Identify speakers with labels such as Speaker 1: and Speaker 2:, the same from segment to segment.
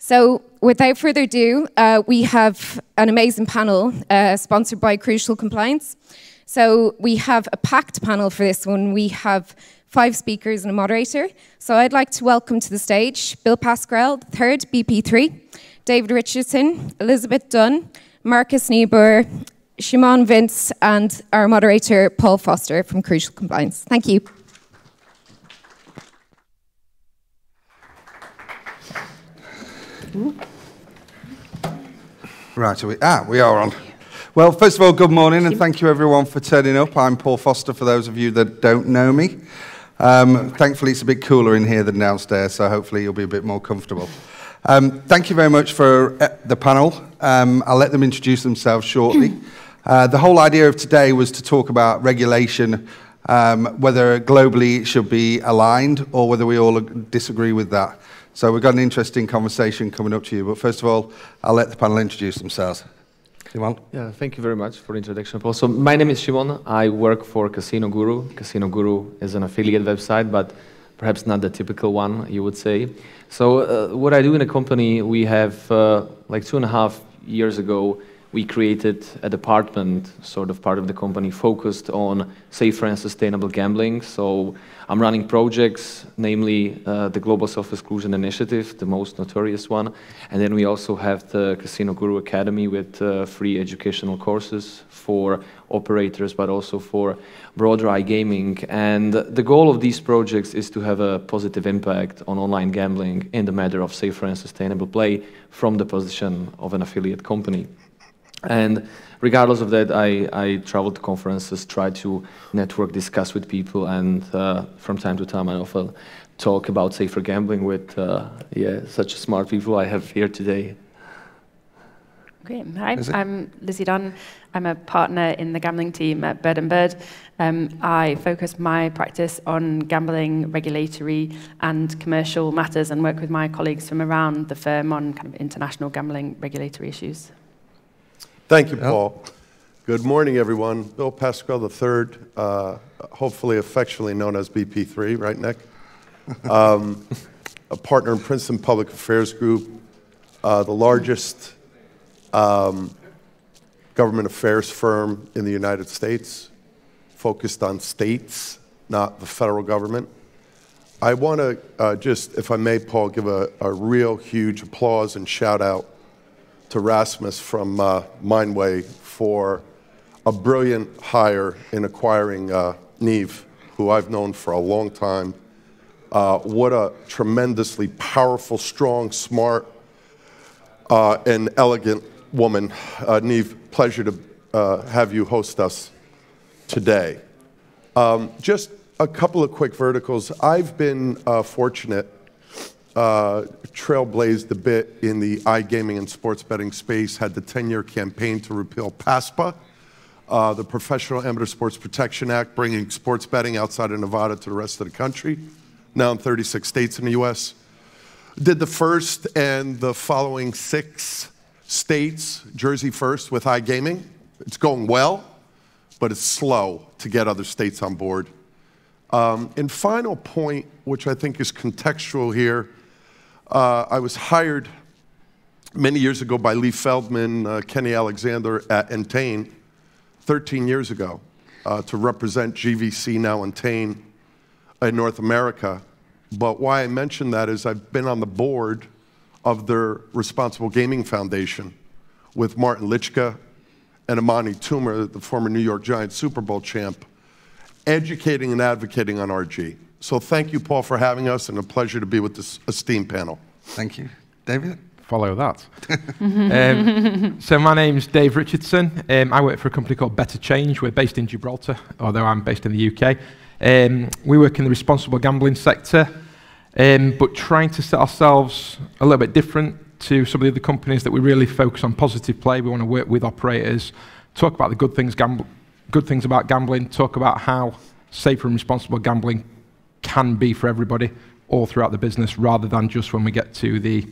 Speaker 1: So without further ado, we have an amazing panel sponsored by Crucial Compliance. So we have a packed panel for this one. We have 5 speakers and a moderator. So I'd like to welcome to the stage Bill Pascrell, the third BP3, David Richardson, Elizabeth Dunn, Markus Neubauer, Shimon Vince, and our moderator, Paul Foster from Crucial Compliance. Thank you.
Speaker 2: Right, we are on. Well, first of all, good morning, and thank you everyone for turning up. I'm Paul Foster, for those of you that don't know me. Thankfully, it's a bit cooler in here than downstairs, so hopefully you'll be a bit more comfortable. Thank you very much for the panel. I'll let them introduce themselves shortly. The whole idea of today was to talk about regulation, whether globally it should be aligned or whether we all disagree with that. So we've got an interesting conversation coming up to you, but first of all, I'll let the panel introduce themselves. Shimon?
Speaker 3: Yeah, thank you very much for the introduction, Paul. So my name is Shimon. I work for Casino Guru. Casino Guru is an affiliate website, but perhaps not the typical one, you would say. So what I do in a company, we have, like 2.5 years ago, we created a department, sort of part of the company, focused on safer and sustainable gambling. So I'm running projects, namely the Global Self-Exclusion Initiative, the most notorious one. And then we also have the Casino Guru Academy with free educational courses for operators, but also for broader iGaming. And the goal of these projects is to have a positive impact on online gambling in the matter of safer and sustainable play from the position of an affiliate company. And regardless of that, I travel to conferences, try to network, discuss with people, and from time to time I often talk about safer gambling with such smart people I have here today.
Speaker 4: Great. Hi, I'm Lizzie Dunn. I'm a partner in the gambling team at Bird & Bird. I focus my practice on gambling, regulatory and commercial matters, and work with my colleagues from around the firm on kind of international gambling regulatory issues.
Speaker 5: Thank you, Paul. Good morning, everyone. Bill Pascrell III, hopefully affectionately known as BP3, right, Nick? A partner in Princeton Public Affairs Group, the largest government affairs firm in the United States, focused on states, not the federal government. I want to just, if I may, Paul, give a real huge applause and shout out to Rasmus from Mindway for a brilliant hire in acquiring Neve, who I've known for a long time. What a tremendously powerful, strong, smart, and elegant woman. Neve, pleasure to have you host us today. Just a couple of quick verticals. I've been fortunate, trailblazed a bit in the iGaming and sports betting space, had the 10-year campaign to repeal PASPA, the Professional Amateur Sports Protection Act, bringing sports betting outside of Nevada to the rest of the country, now in 36 states in the US. Did the first and the following 6 states, Jersey first with iGaming. It's going well, but it's slow to get other states on board. And final point, which I think is contextual here, I was hired many years ago by Lee Feldman, Kenny Alexander at Entain, 13 years ago, to represent GVC, now Entain, in North America. But why I mention that is I've been on the board of their Responsible Gaming Foundation with Martin Lichka and Amani Toomer, the former New York Giants Super Bowl champ, educating and advocating on RG. So thank you, Paul, for having us, and a pleasure to be with this esteemed panel.
Speaker 2: Thank you. David?
Speaker 6: Follow that. So my name's Dave Richardson. I work for a company called Better Change. We're based in Gibraltar, although I'm based in the UK. We work in the responsible gambling sector, but trying to set ourselves a little bit different to some of the other companies that we really focus on positive play. We want to work with operators, talk about the good things about gambling, talk about how safer and responsible gambling can be for everybody all throughout the business, rather than just when we get to the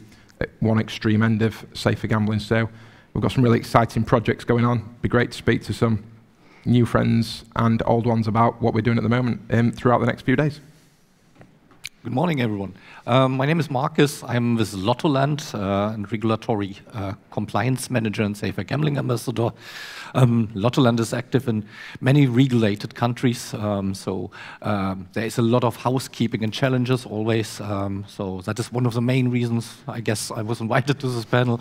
Speaker 6: one extreme end of safer gambling. So we've got some really exciting projects going on. It'd be great to speak to some new friends and old ones about what we're doing at the moment throughout the next few days.
Speaker 7: Good morning, everyone. My name is Markus. I'm with Lottoland and regulatory compliance manager and safer gambling ambassador. Lottoland is active in many regulated countries, so there is a lot of housekeeping and challenges always. So that is one of the main reasons, I guess, I was invited to this panel,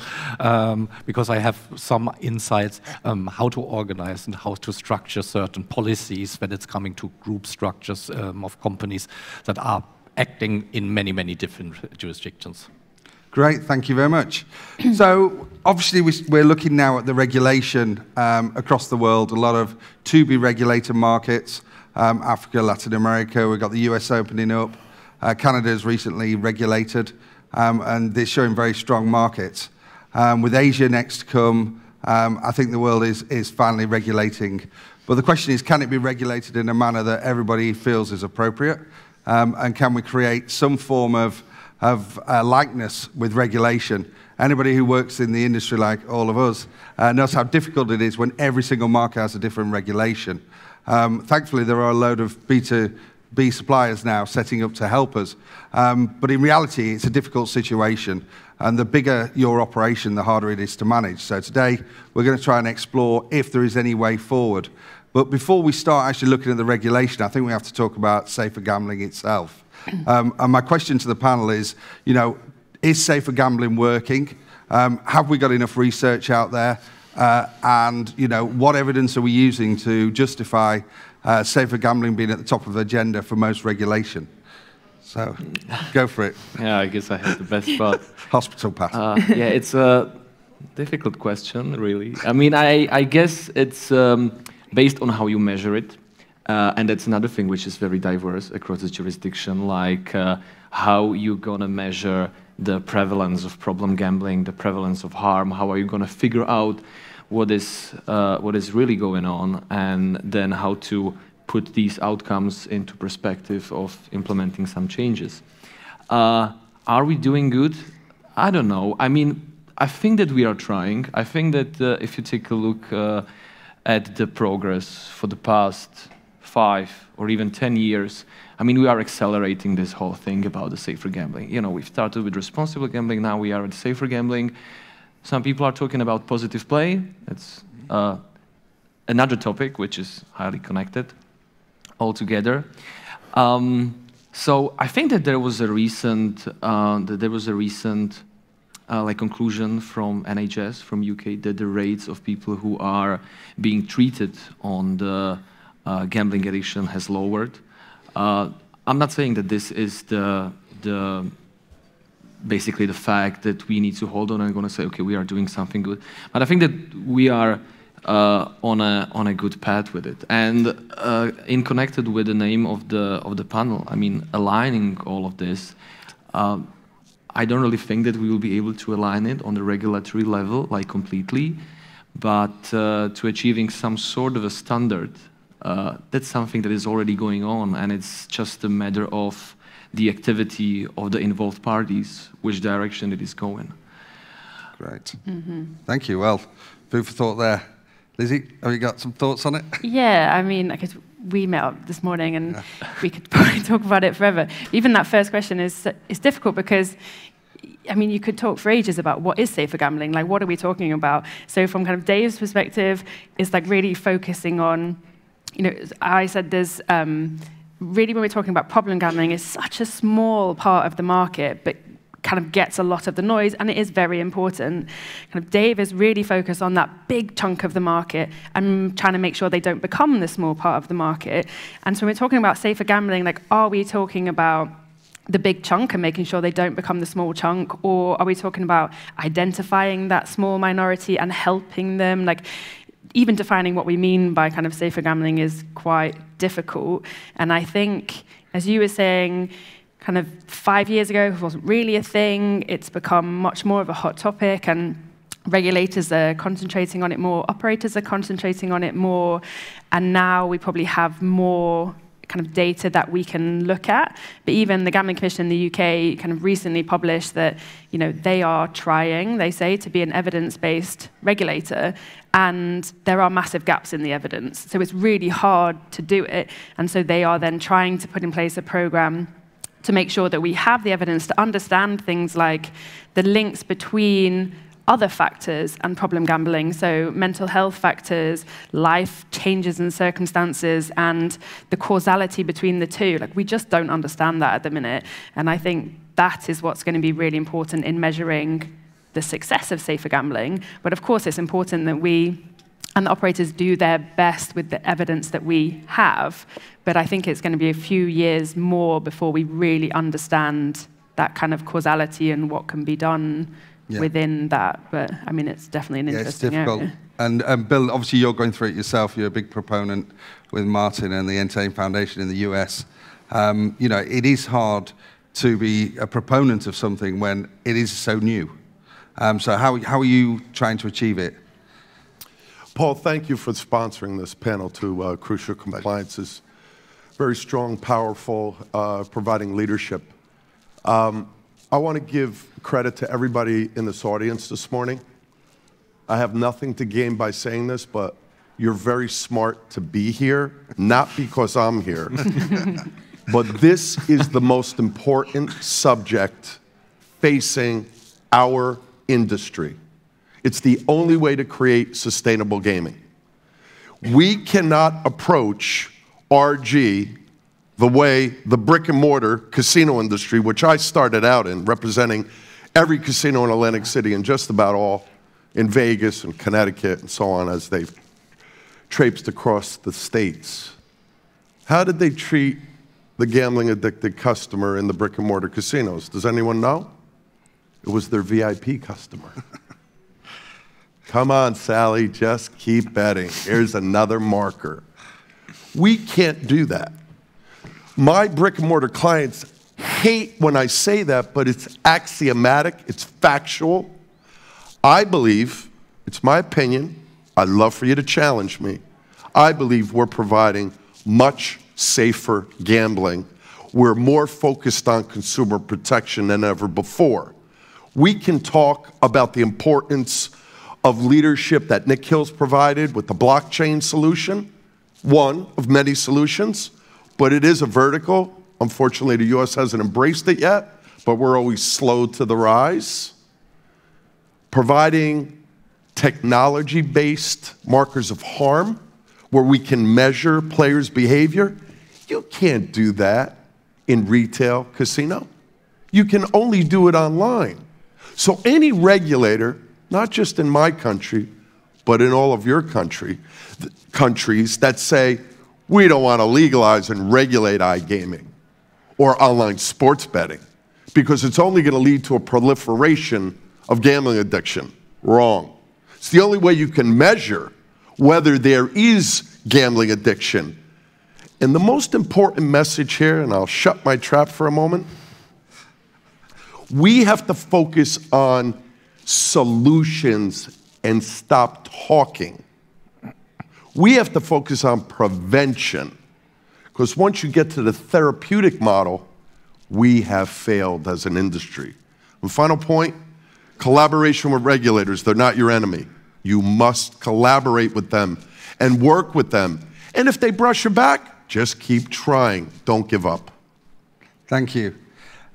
Speaker 7: because I have some insights how to organize and how to structure certain policies when it's coming to group structures of companies that are acting in many, many different jurisdictions.
Speaker 2: Great, thank you very much. So obviously we're looking now at the regulation across the world, a lot of to-be regulated markets, Africa, Latin America, we've got the US opening up, Canada is recently regulated, and they're showing very strong markets. With Asia next to come, I think the world is finally regulating. But the question is, can it be regulated in a manner that everybody feels is appropriate? And can we create some form of likeness with regulation? Anybody who works in the industry like all of us knows how difficult it is when every single market has a different regulation. Thankfully, there are a load of B2B suppliers now setting up to help us. But in reality, it's a difficult situation. And the bigger your operation, the harder it is to manage. So today, we're going to try and explore if there is any way forward. But before we start actually looking at the regulation, I think we have to talk about safer gambling itself. And my question to the panel is, is safer gambling working? Have we got enough research out there? And, what evidence are we using to justify safer gambling being at the top of the agenda for most regulation? So, go for it.
Speaker 3: Yeah, I guess I have the best part.
Speaker 2: Hospital pass.
Speaker 3: Yeah, it's a difficult question, really. I mean, I guess it's based on how you measure it. And that's another thing which is very diverse across the jurisdiction, like how you're going to measure the prevalence of problem gambling, the prevalence of harm, how are you going to figure out what is really going on, and then how to put these outcomes into perspective of implementing some changes. Are we doing good? I don't know. I mean, I think that we are trying. I think that if you take a look at the progress for the past 5 or even 10 years, I mean, we are accelerating this whole thing about the safer gambling. We've started with responsible gambling, now we are at safer gambling. Some people are talking about positive play. It's another topic which is highly connected altogether. So I think that there was a recent, conclusion from NHS, from UK, that the rates of people who are being treated on the gambling addiction has lowered. I'm not saying that this is basically the fact that we need to hold on and going to say, okay, we are doing something good. But I think that we are on a good path with it. And in connected with the name of the panel, I mean, aligning all of this, I don't really think that we will be able to align it on the regulatory level, like completely, but to achieving some sort of a standard, that's something that is already going on, and it's just a matter of the activity of the involved parties, which direction it is going.
Speaker 2: Great. Thank you. Well, food for thought there. Lizzie, have you got some thoughts on it?
Speaker 4: Yeah, I mean, we met up this morning and we could probably talk about it forever. Even that first question is difficult because, I mean, you could talk for ages about what is safer gambling, like what are we talking about? So from kind of Dave's perspective, it's like really focusing on, I said there's, really when we're talking about problem gambling, it's such a small part of the market, but kind of gets a lot of the noise, and it is very important. Kind of Dave is really focused on that big chunk of the market and trying to make sure they don't become the small part of the market. And so when we're talking about safer gambling, like, are we talking about the big chunk and making sure they don't become the small chunk, or are we talking about identifying that small minority and helping them? Like, even defining what we mean by kind of safer gambling is quite difficult. And I think, as you were saying, kind of 5 years ago, it wasn't really a thing. It's become much more of a hot topic, and regulators are concentrating on it more, operators are concentrating on it more, and now we probably have more kind of data that we can look at. But even the Gambling Commission in the UK kind of recently published that, they are trying, they say, to be an evidence-based regulator, and there are massive gaps in the evidence. So it's really hard to do it, and so they are then trying to put in place a program to make sure that we have the evidence to understand things like the links between other factors and problem gambling, so mental health factors, life changes and circumstances, and the causality between the two. Like, we just don't understand that at the minute. And I think that is what's going to be really important in measuring the success of safer gambling. But of course, it's important that we and the operators do their best with the evidence that we have. But I think it's going to be a few years more before we really understand that kind of causality and what can be done within that. But I mean, it's definitely an interesting area.
Speaker 2: And Bill, obviously you're going through it yourself. You're a big proponent with Martin and the Entertainment Foundation in the US. You know, it is hard to be a proponent of something when it is so new. So how are you trying to achieve it?
Speaker 5: Paul, thank you for sponsoring this panel too. Crucial Compliance is very strong, powerful, providing leadership. I want to give credit to everybody in this audience this morning. I have nothing to gain by saying this, but you're very smart to be here, not because I'm here. But this is the most important subject facing our industry. It's the only way to create sustainable gaming. We cannot approach RG the way the brick and mortar casino industry, which I started out in, representing every casino in Atlantic City and just about all in Vegas and Connecticut and so on as they've traipsed across the states. How did they treat the gambling-addicted customer in the brick and mortar casinos? Does anyone know? It was their VIP customer. Come on, Sally, just keep betting. Here's another marker. We can't do that. My brick and mortar clients hate when I say that, but it's axiomatic, it's factual. I believe, it's my opinion, I'd love for you to challenge me. I believe we're providing much safer gambling. We're more focused on consumer protection than ever before. We can talk about the importance of leadership that Nick Hill's provided with the blockchain solution, one of many solutions, but it is a vertical. Unfortunately, the US hasn't embraced it yet, but we're always slow to the rise. Providing technology-based markers of harm where we can measure players' behavior. You can't do that in retail casino. You can only do it online. So any regulator, not just in my country, but in all of your countries that say, we don't want to legalize and regulate iGaming or online sports betting because it's only going to lead to a proliferation of gambling addiction. Wrong. It's the only way you can measure whether there is gambling addiction. And the most important message here, and I'll shut my trap for a moment, we have to focus on solutions and stop talking. We have to focus on prevention, because once you get to the therapeutic model, we have failed as an industry. And final point, collaboration with regulators. They're not your enemy. You must collaborate with them and work with them. And if they brush your back, just keep trying. Don't give up.
Speaker 2: Thank you.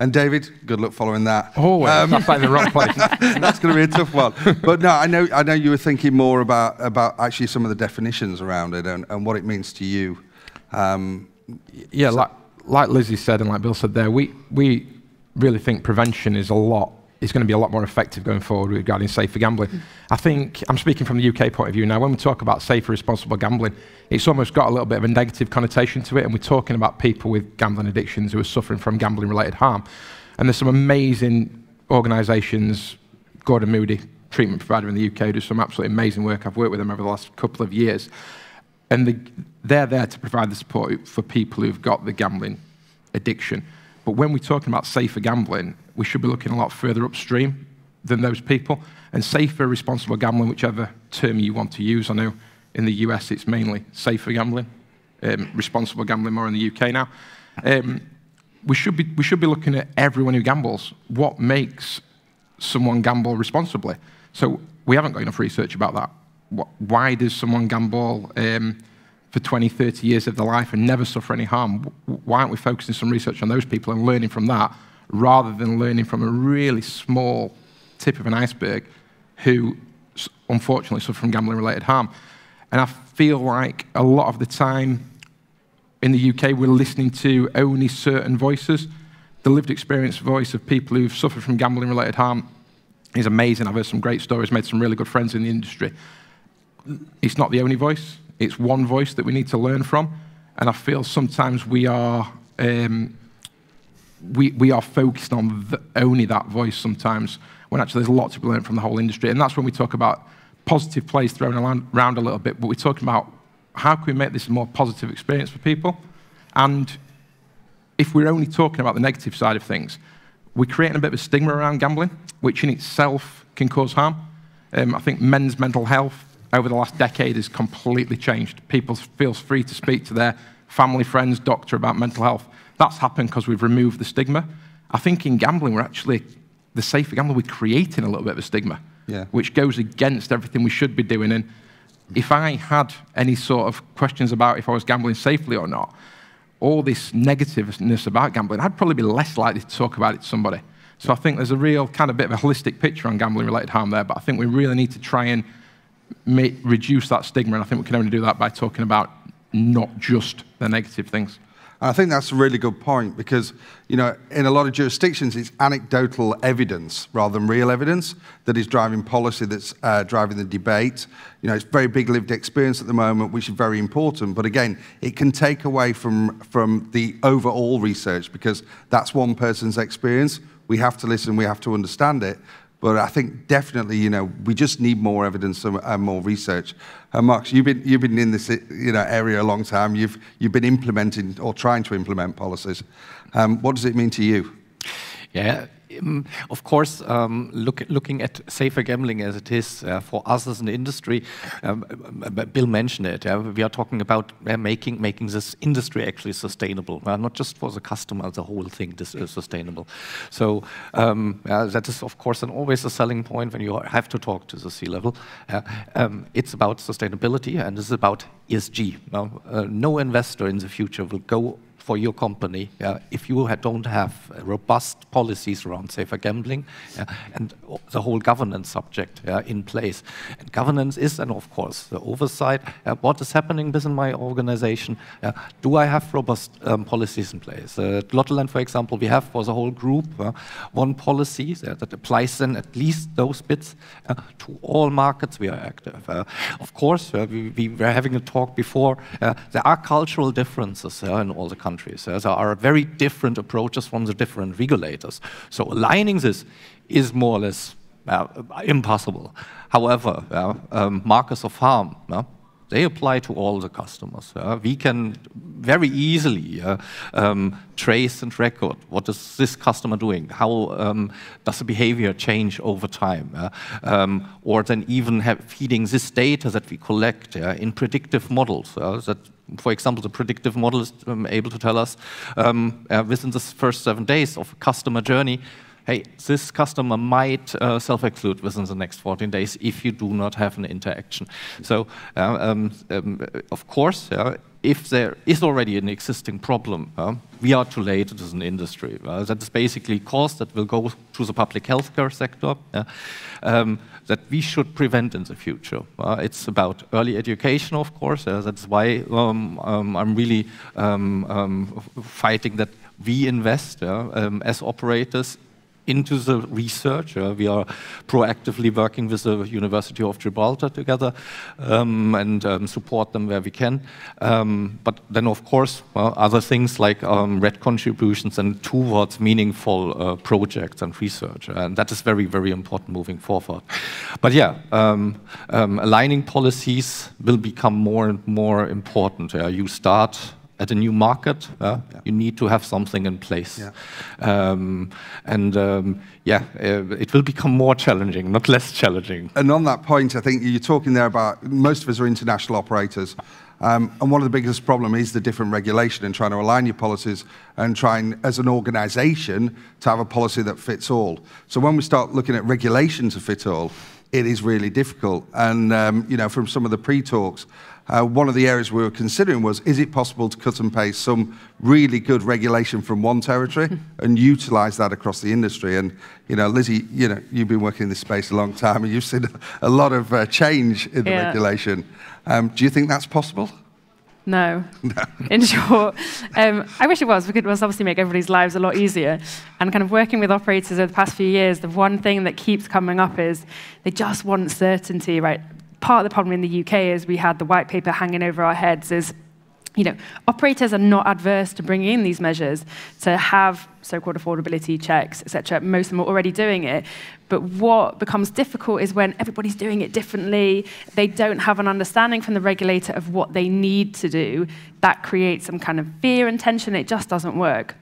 Speaker 2: And David, good luck following that.
Speaker 6: Oh, that's like the wrong place.
Speaker 2: That's going to be a tough one. But no, I know you were thinking more about actually some of the definitions around it and what it means to you.
Speaker 6: Yeah, so, like Lizzie said and like Bill said there, we really think prevention is going to be a lot more effective going forward regarding safer gambling. I think, I'm speaking from the UK point of view now, when we talk about safer, responsible gambling, it's almost got a little bit of a negative connotation to it, and we're talking about people with gambling addictions who are suffering from gambling-related harm. And there's some amazing organisations, Gordon Moody, treatment provider in the UK, who does some absolutely amazing work. I've worked with them over the last couple of years. And they're there to provide the support for people who've got the gambling addiction. But when we're talking about safer gambling, we should be looking a lot further upstream than those people. And safer, responsible gambling, whichever term you want to use. I know in the US it's mainly safer gambling, responsible gambling more in the UK now. We should be looking at everyone who gambles. What makes someone gamble responsibly? So we haven't got enough research about that. Why does someone gamble for 20, 30 years of their life and never suffer any harm. Why aren't we focusing some research on those people and learning from that, rather than learning from a really small tip of an iceberg who unfortunately suffer from gambling-related harm? And I feel like a lot of the time in the UK, we're listening to only certain voices. The lived experience voice of people who've suffered from gambling-related harm is amazing. I've heard some great stories, made some really good friends in the industry. It's not the only voice. It's one voice that we need to learn from. And I feel sometimes we are focused on only that voice sometimes, when actually there's a lot to be learned from the whole industry. And that's when we talk about positive plays thrown around a little bit, but we're talking about how can we make this a more positive experience for people? And if we're only talking about the negative side of things, we're creating a bit of a stigma around gambling, which in itself can cause harm. I think men's mental health over the last decade has completely changed. People feel free to speak to their family, friends, doctor about mental health. That's happened because we've removed the stigma. I think in gambling, we're actually, the safer gambling, we're creating a little bit of a stigma, which goes against everything we should be doing. And if I had any sort of questions about if I was gambling safely or not, all this negativeness about gambling, I'd probably be less likely to talk about it to somebody. So I think there's a real kind of bit of a holistic picture on gambling-related harm there, but I think we really need to try and reduce that stigma, and I think we can only do that by talking about not just the negative things.
Speaker 2: I think that's a really good point, because in a lot of jurisdictions, it's anecdotal evidence rather than real evidence that is driving policy, that's driving the debate. It's very big lived experience at the moment, which is very important. But again, it can take away from the overall research, because that's one person's experience. We have to listen, we have to understand it. But I think definitely, we just need more evidence and more research. Markus, you've been in this area a long time. You've been implementing or trying to implement policies. What does it mean to you?
Speaker 7: Yeah. Of course, looking at safer gambling as it is for us as an industry, Bill mentioned it. We are talking about making this industry actually sustainable, not just for the customer. The whole thing is sustainable. So that is, of course, always a selling point when you have to talk to the C-level. It's about sustainability, and it's about ESG. No investor in the future will go for your company if you don't have robust policies around safer gambling and the whole governance subject in place. And governance is, and of course, the oversight. What is happening within my organization? Do I have robust policies in place? At Lottoland, for example, we have for the whole group one policy that applies then at least those bits to all markets we are active. Of course, we were having a talk before. There are cultural differences in all the countries. There are very different approaches from the different regulators. So aligning this is more or less impossible. However, markers of harm, they apply to all the customers. We can very easily trace and record what is this customer doing, how does the behavior change over time, or then even feeding this data that we collect in predictive models. That, for example, the predictive model is able to tell us within the first 7 days of a customer journey, hey, this customer might self-exclude within the next 14 days if you do not have an interaction. So, of course, if there is already an existing problem, we are too late as an industry. That is basically cost that will go to the public healthcare sector that we should prevent in the future. It's about early education, of course. That's why I'm really fighting that we invest as operators into the research. We are proactively working with the University of Gibraltar together and support them where we can. But then, of course, other things like red contributions and towards meaningful projects and research. And that is very, very important moving forward. But yeah, aligning policies will become more and more important. You start at a new market, you need to have something in place. It will become more challenging, not less challenging.
Speaker 2: And on that point, I think you're talking there about, most of us are international operators, and one of the biggest problems is the different regulation and trying to align your policies and trying, as an organisation, to have a policy that fits all. So when we start looking at regulation to fit all, it is really difficult. And you know, from some of the pre-talks, one of the areas we were considering was, is it possible to cut and paste some really good regulation from one territory and utilize that across the industry? And, you know, Lizzie, you know, you've been working in this space a long time and you've seen a lot of change in the regulation. Do you think that's possible?
Speaker 4: No. In short, I wish it was, because it was obviously make everybody's lives a lot easier. And kind of working with operators over the past few years, the one thing that keeps coming up is they just want certainty, right? Part of the problem in the UK is we had the white paper hanging over our heads is, you know, operators are not adverse to bringing in these measures to have so-called affordability checks, etc. Most of them are already doing it. But what becomes difficult is when everybody's doing it differently, they don't have an understanding from the regulator of what they need to do. That creates some kind of fear and tension. It just doesn't work.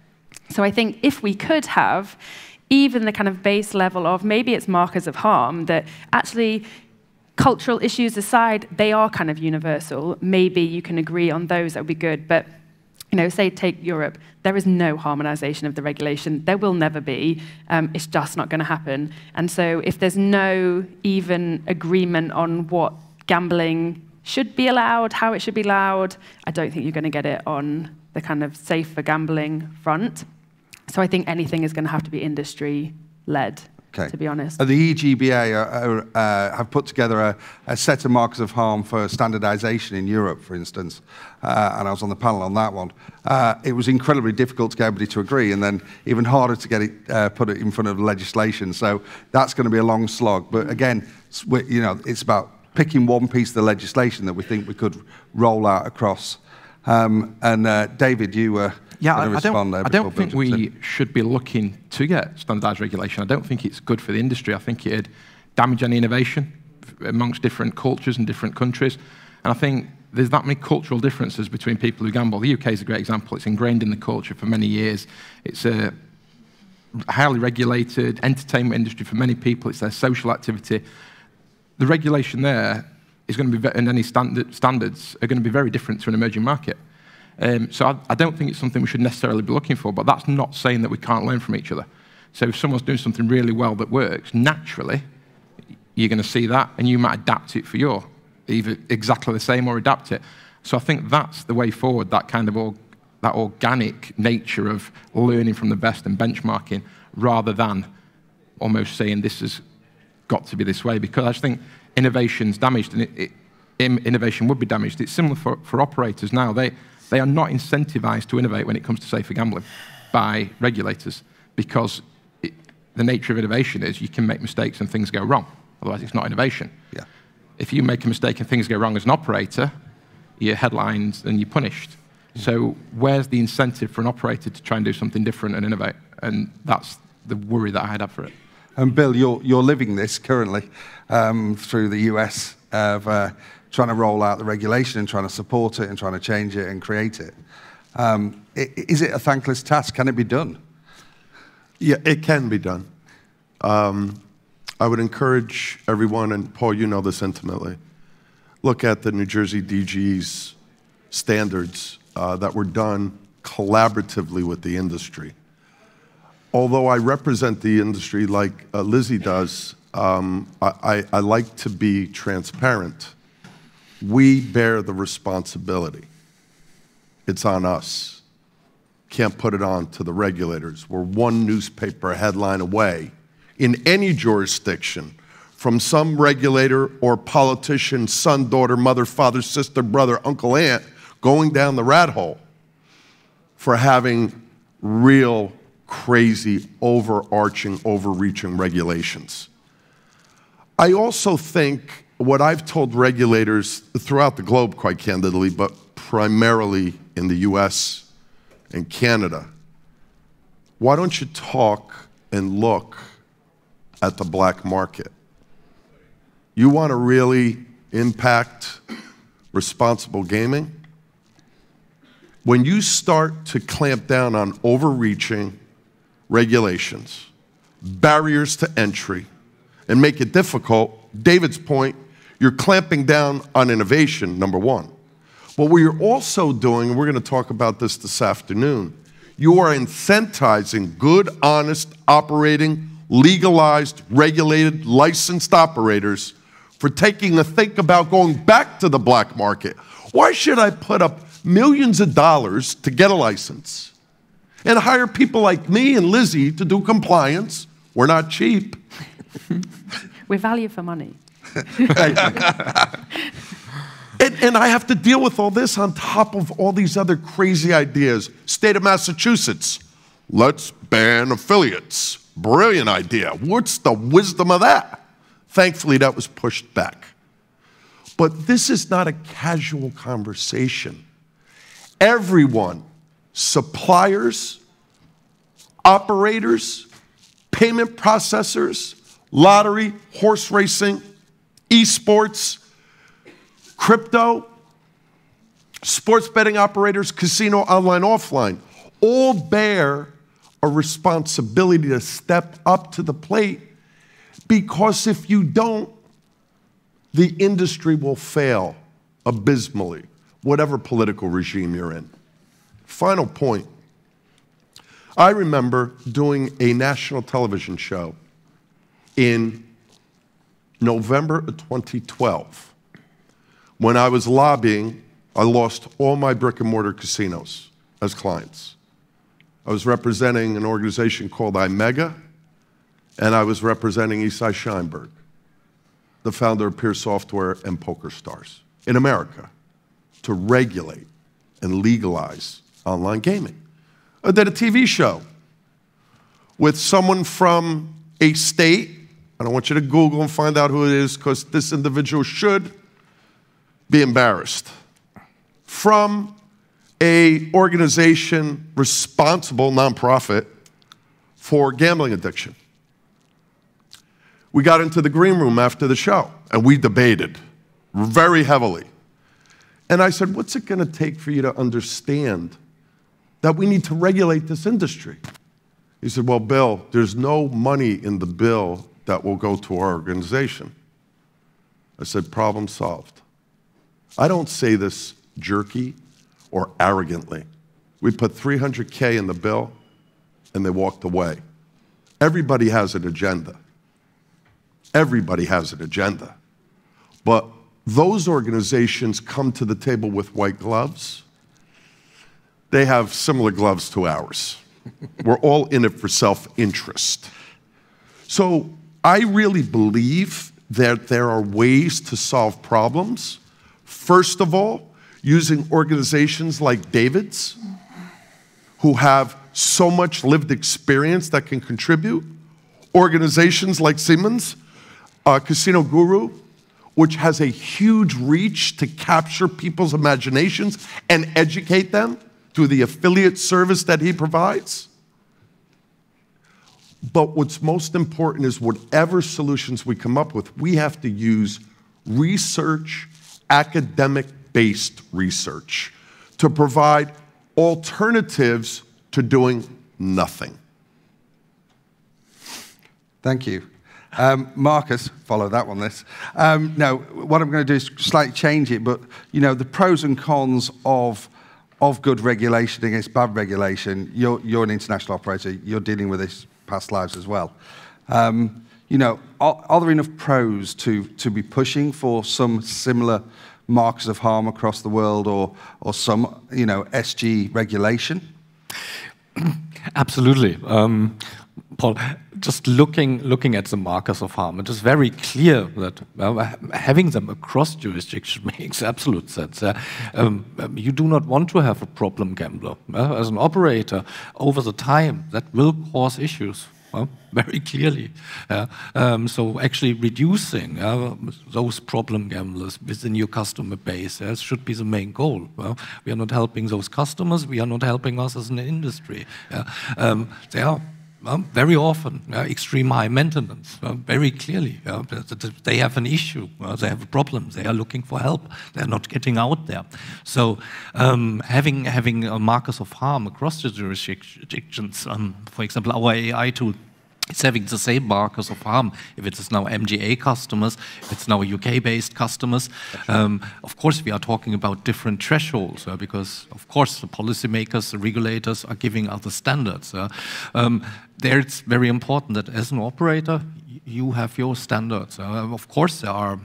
Speaker 4: So I think if we could have even the kind of base level of maybe it's markers of harm that actually cultural issues aside, they are kind of universal. Maybe you can agree on those, that would be good. But, you know, say take Europe, there is no harmonization of the regulation. There will never be. It's just not going to happen. And so if there's no even agreement on what gambling should be allowed, how it should be allowed, I don't think you're going to get it on the kind of safer gambling front. So I think anything is going to have to be industry-led. Okay. To be honest.
Speaker 2: The EGBA have put together a set of markers of harm for standardization in Europe, for instance, and I was on the panel on that one. It was incredibly difficult to get everybody to agree, and then even harder to get it put it in front of legislation. So that's going to be a long slog. But again, you know, it's about picking one piece of the legislation that we think we could roll out across. And David, you were.
Speaker 6: Yeah, I don't think we should be looking to get standardised regulation. I don't think it's good for the industry. I think it'd damage any innovation amongst different cultures and different countries. And I think there's that many cultural differences between people who gamble. The UK is a great example. It's ingrained in the culture for many years. It's a highly regulated entertainment industry for many people. It's their social activity. The regulation there is going to be, and any standards are going to be very different to an emerging market. So I don't think it's something we should necessarily be looking for, but that's not saying that we can't learn from each other. So if someone's doing something really well that works, naturally, you're going to see that, and you might adapt it for your, either exactly the same or adapt it. So I think that's the way forward, that kind of that organic nature of learning from the best and benchmarking, rather than almost saying this has got to be this way, because I just think innovation's damaged, and innovation would be damaged. It's similar for operators now. They are not incentivized to innovate when it comes to safer gambling by regulators, because the nature of innovation is you can make mistakes and things go wrong. Otherwise, it's not innovation. Yeah. If you make a mistake and things go wrong as an operator, you're headlined and you're punished. So where's the incentive for an operator to try and do something different and innovate? And that's the worry that I'd have for it.
Speaker 2: And Bill, you're living this currently through the US of trying to roll out the regulation and trying to support it and trying to change it and create it. Is it a thankless task? Can it be done?
Speaker 5: Yeah, it can be done. I would encourage everyone, and Paul, you know this intimately, look at the New Jersey DG's standards that were done collaboratively with the industry. Although I represent the industry like Lizzie does, I like to be transparent. We bear the responsibility. It's on us. Can't put it on to the regulators. We're one newspaper headline away in any jurisdiction from some regulator or politician, son, daughter, mother, father, sister, brother, uncle, aunt, going down the rat hole for having real crazy, overarching, overreaching regulations. I also think what I've told regulators throughout the globe, quite candidly, but primarily in the US and Canada, why don't you talk and look at the black market? You want to really impact responsible gaming? When you start to clamp down on overreaching regulations, barriers to entry, and make it difficult, David's point, you're clamping down on innovation, number one. But what you're also doing, and we're going to talk about this afternoon, you are incentivizing good, honest, operating, legalized, regulated, licensed operators for taking a think about going back to the black market. Why should I put up millions of dollars to get a license and hire people like me and Lizzie to do compliance? We're not cheap.
Speaker 4: We value for money.
Speaker 5: And I have to deal with all this on top of all these other crazy ideas. State of Massachusetts, let's ban affiliates. Brilliant idea. What's the wisdom of that? Thankfully, that was pushed back. But this is not a casual conversation. Everyone, suppliers, operators, payment processors, lottery, horse racing, esports, crypto, sports betting operators, casino, online, offline, all bear a responsibility to step up to the plate, because if you don't, the industry will fail abysmally, whatever political regime you're in. Final point. I remember doing a national television show in November of 2012. When I was lobbying, I lost all my brick and mortar casinos as clients. I was representing an organization called iMega, and I was representing Isai Scheinberg, the founder of Peer Software and PokerStars in America, to regulate and legalize online gaming. I did a TV show with someone from a state. I don't want you to Google and find out who it is, because this individual should be embarrassed. From an organization responsible, nonprofit, for gambling addiction. We got into the green room after the show, and we debated very heavily. And I said, what's it going to take for you to understand that we need to regulate this industry? He said, well, Bill, there's no money in the bill that will go to our organization. I said, problem solved. I don't say this jerky or arrogantly. We put $300K in the bill, and they walked away. Everybody has an agenda. Everybody has an agenda. But those organizations come to the table with white gloves. They have similar gloves to ours. We're all in it for self-interest. So I really believe that there are ways to solve problems. First of all, using organizations like David's, who have so much lived experience that can contribute. Organizations like Siemens, Casino Guru, which has a huge reach to capture people's imaginations and educate them through the affiliate service that he provides. But what's most important is whatever solutions we come up with, we have to use research, academic-based research, to provide alternatives to doing nothing.
Speaker 2: Thank you. Markus, follow that one, this. No, what I'm going to do is slightly change it, but you know, the pros and cons of good regulation against bad regulation. You're an international operator, you're dealing with this past lives as well. You know, are there enough pros to be pushing for some similar markers of harm across the world, or some, you know, SG regulation?
Speaker 7: Absolutely. Paul, just looking at the markers of harm, it is very clear that having them across jurisdiction makes absolute sense. You do not want to have a problem gambler. As an operator, over the time, that will cause issues. Very clearly. So actually reducing those problem gamblers within your customer base should be the main goal. We are not helping those customers, we are not helping us as an industry. They are very often extreme high maintenance, very clearly. They have an issue, they have a problem, they are looking for help, they're not getting out there. So having markers of harm across the jurisdictions, for example, our AI tool it's having the same markers of harm if it is now MGA customers, if it's now UK-based customers. Of course, we are talking about different thresholds because, of course, the policymakers, the regulators are giving other standards. There it's very important that as an operator, you have your standards. Of course, there are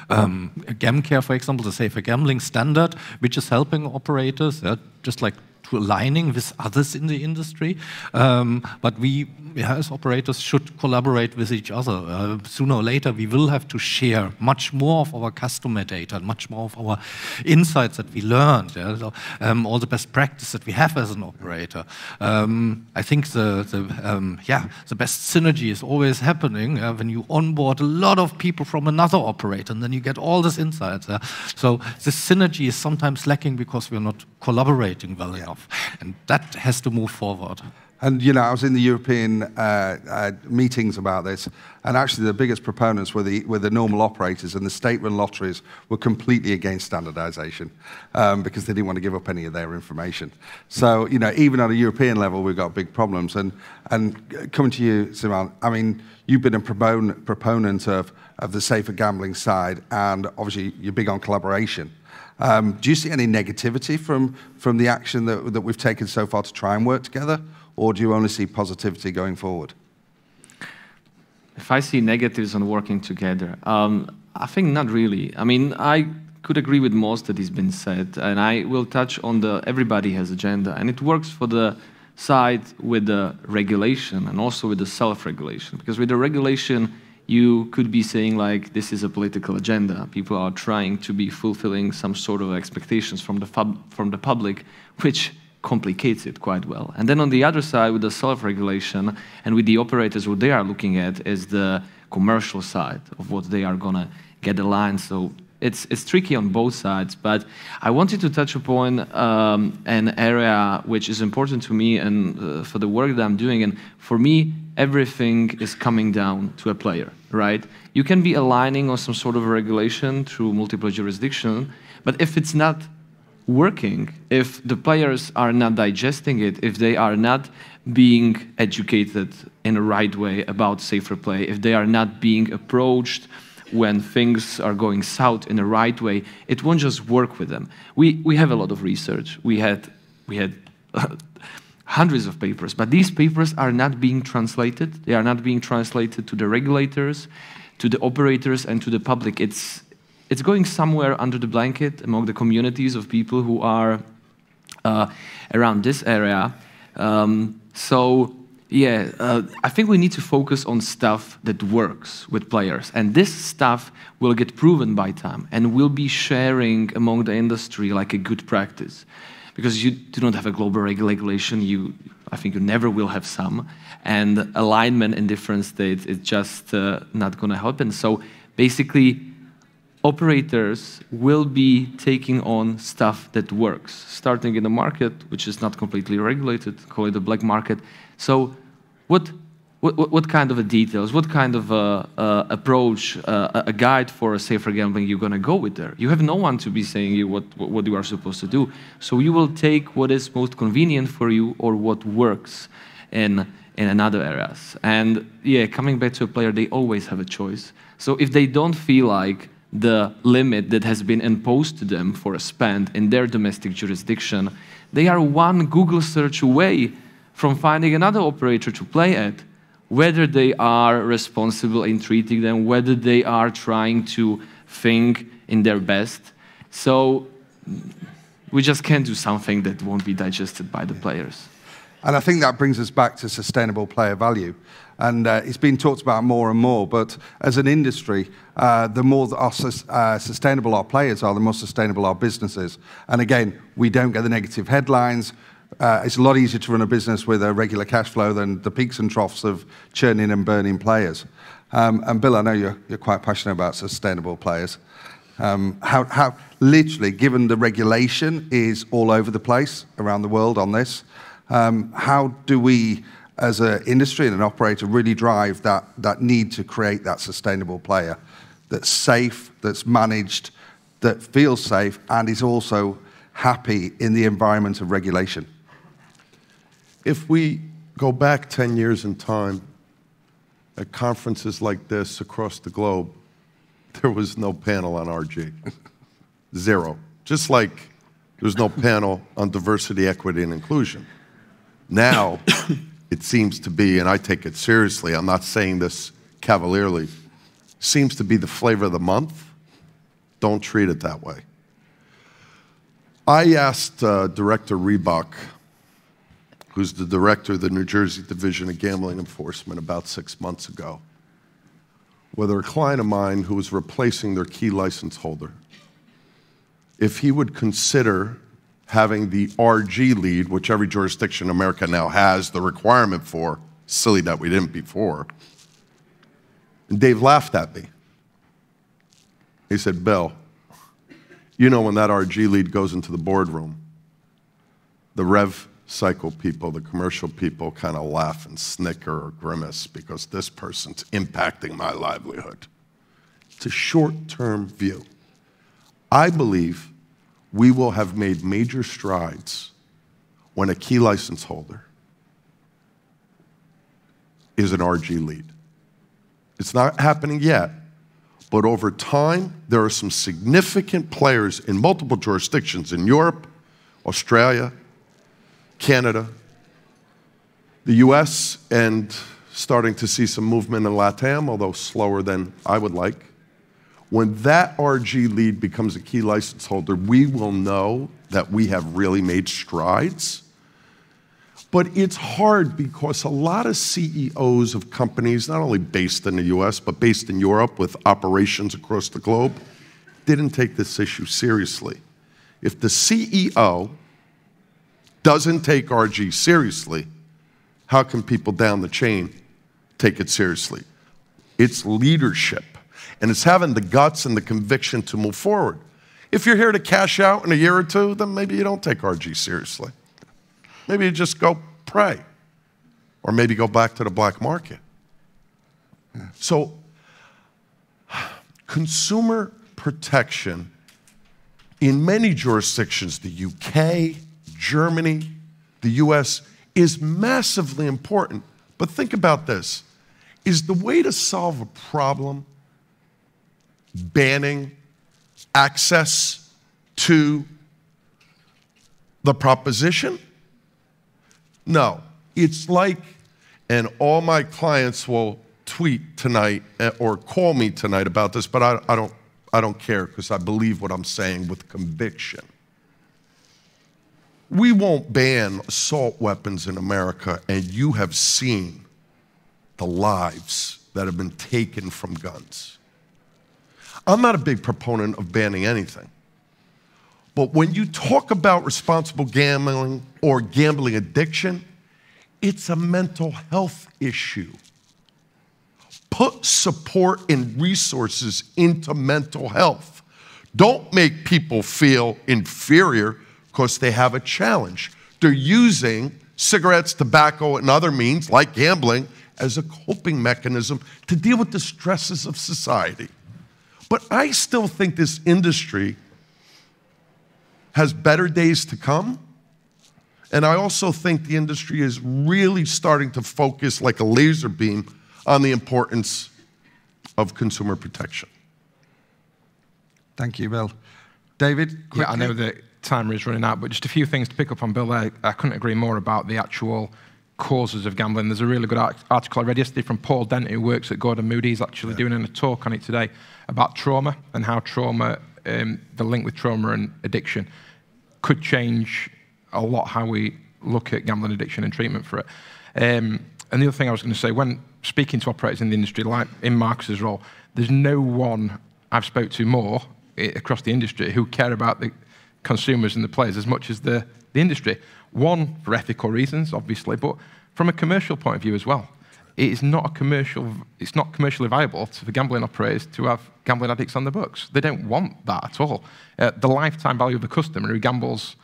Speaker 7: GamCare, for example, the safer gambling standard, which is helping operators, just like to aligning with others in the industry. But we, as operators, should collaborate with each other. Sooner or later, we will have to share much more of our customer data, much more of our insights that we learned, so, all the best practice that we have as an operator. I think the best synergy is always happening when you onboard a lot of people from another operator, and then you get all this insights. So this synergy is sometimes lacking because we're not collaborating well enough. And that has to move forward.
Speaker 2: And, you know, I was in the European meetings about this, and actually the biggest proponents were the normal operators, and the state-run lotteries were completely against standardization because they didn't want to give up any of their information. So, you know, even on a European level, we've got big problems. And coming to you, Simon, I mean, you've been a proponent of the safer gambling side, and obviously you're big on collaboration. Do you see any negativity from the action that we've taken so far to try and work together, or do you only see positivity going forward?
Speaker 3: If I see negatives on working together, I think not really. I mean, I could agree with most that has been said, and I will touch on the everybody has agenda, and it works for the side with the regulation and also with the self-regulation, because with the regulation, you could be saying, like, this is a political agenda. People are trying to be fulfilling some sort of expectations from the public, which complicates it quite well. And then on the other side, with the self-regulation and with the operators, what they are looking at is the commercial side of what they are going to get aligned. So it's tricky on both sides. But I wanted to touch upon an area which is important to me and for the work that I'm doing. And for me, everything is coming down to a player, right? You can be aligning on some sort of regulation through multiple jurisdiction, but if it's not working, if the players are not digesting it, if they are not being educated in a right way about safer play, if they are not being approached when things are going south in the right way, it won't just work with them. We have a lot of research. We had hundreds of papers, but these papers are not being translated. They are not being translated to the regulators, to the operators, and to the public. It's going somewhere under the blanket among the communities of people who are around this area. I think we need to focus on stuff that works with players. And this stuff will get proven by time and will be sharing among the industry like a good practice. Because you do not have a global regulation, I think you never will have some. And alignment in different states is just not going to happen. So basically, operators will be taking on stuff that works, starting in a market which is not completely regulated, call it the black market. So what kind of details, what kind of approach, a guide for a safer gambling you're going to go with there? You have no one to be saying you what you are supposed to do. So you will take what is most convenient for you or what works in another areas. And yeah, coming back to a player, they always have a choice. So if they don't feel like the limit that has been imposed to them for a spend in their domestic jurisdiction, they are one Google search away from finding another operator to play at, whether they are responsible in treating them, whether they are trying to think in their best. So we just can't do something that won't be digested by the players.
Speaker 2: And I think that brings us back to sustainable player value. And it's been talked about more and more, but as an industry, the more sustainable our players are, the more sustainable our businesses. And again, we don't get the negative headlines. It's a lot easier to run a business with a regular cash flow than the peaks and troughs of churning and burning players. And Bill, I know you're quite passionate about sustainable players. How literally, given the regulation is all over the place around the world on this, how do we, as an industry and an operator, really drive that need to create that sustainable player that's safe, that's managed, that feels safe, and is also happy in the environment of regulation?
Speaker 5: If we go back 10 years in time, at conferences like this across the globe, there was no panel on RG. Zero. Just like there was no panel on diversity, equity, and inclusion. Now, it seems to be, and I take it seriously, I'm not saying this cavalierly, seems to be the flavor of the month. Don't treat it that way. I asked Director Reebok, who's the director of the New Jersey Division of Gambling Enforcement, about 6 months ago, whether a client of mine who was replacing their key license holder, if he would consider having the RG lead, which every jurisdiction in America now has the requirement for, silly that we didn't before. And Dave laughed at me. He said, Bill, you know when that RG lead goes into the boardroom, the rev cycle people, the commercial people kind of laugh and snicker or grimace because this person's impacting my livelihood. It's a short-term view. I believe we will have made major strides when a key license holder is an RG lead. It's not happening yet, but over time, there are some significant players in multiple jurisdictions in Europe, Australia, Canada, the US, and starting to see some movement in LATAM, although slower than I would like. When that RG lead becomes a key license holder, we will know that we have really made strides. But it's hard because a lot of CEOs of companies, not only based in the US, but based in Europe with operations across the globe, didn't take this issue seriously. If the CEO doesn't take RG seriously, how can people down the chain take it seriously? It's leadership. And it's having the guts and the conviction to move forward. If you're here to cash out in a year or two, then maybe you don't take RG seriously. Maybe you just go pray. Or maybe go back to the black market. So, consumer protection in many jurisdictions, the UK, Germany, the US, is massively important. But think about this. Is the way to solve a problem banning access to the proposition? No. It's like, and all my clients will tweet tonight or call me tonight about this, but I don't care because I believe what I'm saying with conviction. We won't ban assault weapons in America, and you have seen the lives that have been taken from guns. I'm not a big proponent of banning anything. But when you talk about responsible gambling or gambling addiction, it's a mental health issue. Put support and resources into mental health. Don't make people feel inferior because they have a challenge. They're using cigarettes, tobacco, and other means, like gambling, as a coping mechanism to deal with the stresses of society. But I still think this industry has better days to come. And I also think the industry is really starting to focus like a laser beam on the importance of consumer protection.
Speaker 6: Thank you, Bill. David, quickly.
Speaker 8: Yeah, I know the timer is running out, but just a few things to pick up on Bill there. I couldn't agree more about the actual causes of gambling. There's a really good article I read yesterday from Paul Dent, who works at Gordon Moody. He's actually doing a talk on it today about trauma and how trauma, the link with trauma and addiction, could change a lot how we look at gambling addiction and treatment for it. And the other thing I was going to say, when speaking to operators in the industry, like in Markus's role, there's no one I've spoke to more across the industry who care about the consumers and the players as much as the industry. One, for ethical reasons, obviously, but from a commercial point of view as well. It's not commercially viable for gambling operators to have gambling addicts on the books. They don't want that at all. The lifetime value of the customer who gambles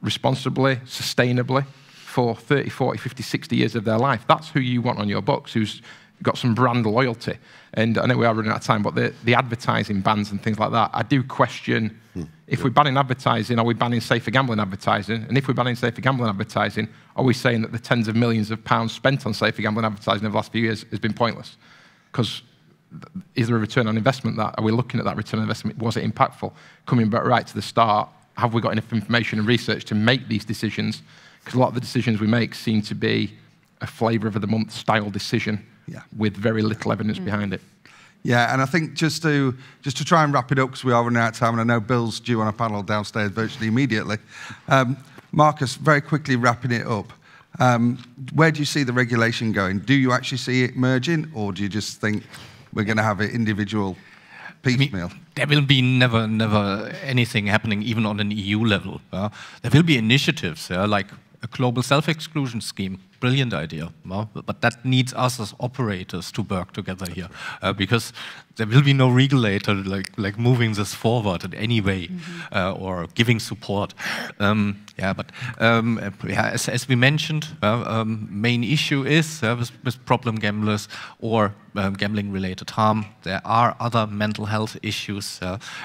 Speaker 8: responsibly, sustainably, for 30, 40, 50, 60 years of their life, that's who you want on your books, who's got some brand loyalty. And I know we are running out of time, but the advertising bans and things like that, I do question if we're banning advertising, are we banning safer gambling advertising? And if we're banning safer gambling advertising, are we saying that the tens of millions of pounds spent on safer gambling advertising over the last few years has been pointless? because is there a return on investment? Are we looking at that return on investment? Was it impactful? Coming back right to the start, have we got enough information and research to make these decisions? Because a lot of the decisions we make seem to be a flavour of the month style decision with very little evidence behind it.
Speaker 2: Yeah, and I think just to try and wrap it up, because we are running out of time, and I know Bill's due on a panel downstairs virtually immediately. Markus, very quickly wrapping it up, where do you see the regulation going? Do you actually see it merging, or do you just think we're going to have it individual piecemeal?
Speaker 7: I mean, there will be never anything happening even on an EU level. There will be initiatives like a global self-exclusion scheme. Brilliant idea, but that needs us as operators to work together here, because there will be no regulator like moving this forward in any way or giving support. As we mentioned, main issue is with problem gamblers or gambling-related harm. There are other mental health issues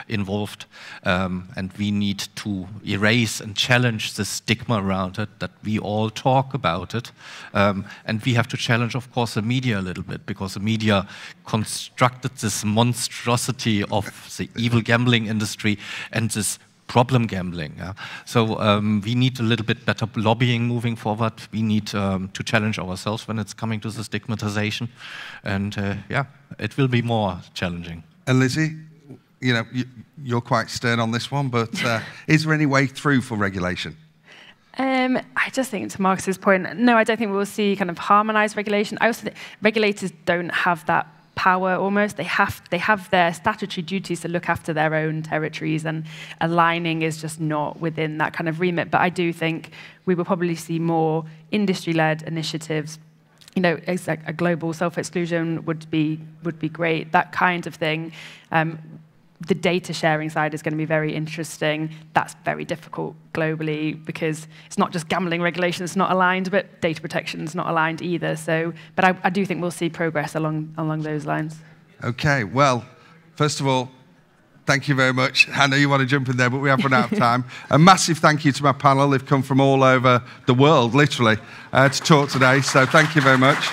Speaker 7: involved, and we need to erase and challenge the stigma around it, that we all talk about it. And we have to challenge, of course, the media a little bit, because the media constructed this monstrosity of the evil gambling industry and this problem gambling. So we need a little bit better lobbying moving forward. We need to challenge ourselves when it's coming to the stigmatization. And it will be more challenging.
Speaker 2: And Lizzie, you know, you're quite stern on this one, but is there any way through for regulation?
Speaker 4: I just think, to Markus's point, no, I don't think we will see kind of harmonized regulation. I also think regulators don't have that power almost. They have their statutory duties to look after their own territories, and aligning is just not within that kind of remit. But I do think we will probably see more industry-led initiatives. You know, a global self-exclusion would be great, that kind of thing. The data sharing side is going to be very interesting. That's very difficult globally, because it's not just gambling regulation that's not aligned, but data protection is not aligned either. So, but I do think we'll see progress along those lines. Okay, well, first of all, thank you very much. I know you want to jump in there, but we have run out of time. A massive thank you to my panel. They've come from all over the world, literally, to talk today. So thank you very much.